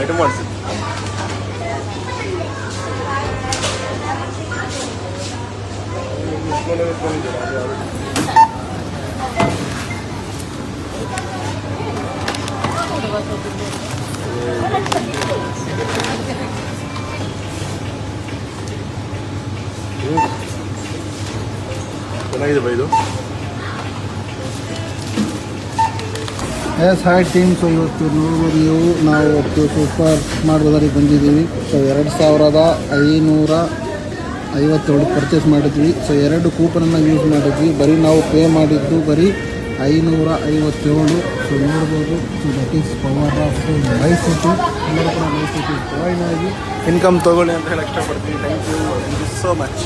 Item ಮಾಡಿಸಿ. ಚೆನ್ನಾಗಿದೆ by ಇದು. Yes hi team. ಸೊ ಇವತ್ತು ನೋಡ್ಬೋದು ನೀವು, ನಾವು ಇವತ್ತು ಸೂಪರ್ ಸ್ಮಾರ್ಟ್ ಬಜಾರಿಗೆ ಬಂದಿದ್ದೀವಿ. ಸೊ 2557 ಪರ್ಚೇಸ್ ಮಾಡಿದ್ವಿ. ಸೊ 2 ಕೂಪನನ್ನು ಯೂಸ್ ಮಾಡಿದ್ವಿ. ಬರೀ ನಾವು ಪೇ ಮಾಡಿದ್ದು ಬರೀ 557. ಸೊ ನೋಡ್ಬೋದು. So that is power of my city. ಎಲ್ಲರೂ ಕೂಡ ಮೈ ಸಿಟಿ ಜಾಯಿನ್ ಆಗಿ ಇನ್ಕಮ್ ತೊಗೊಳ್ಳಿ ಅಂತ ಹೇಳಿ ಇಷ್ಟಪಡ್ತೀನಿ. Thank you so much.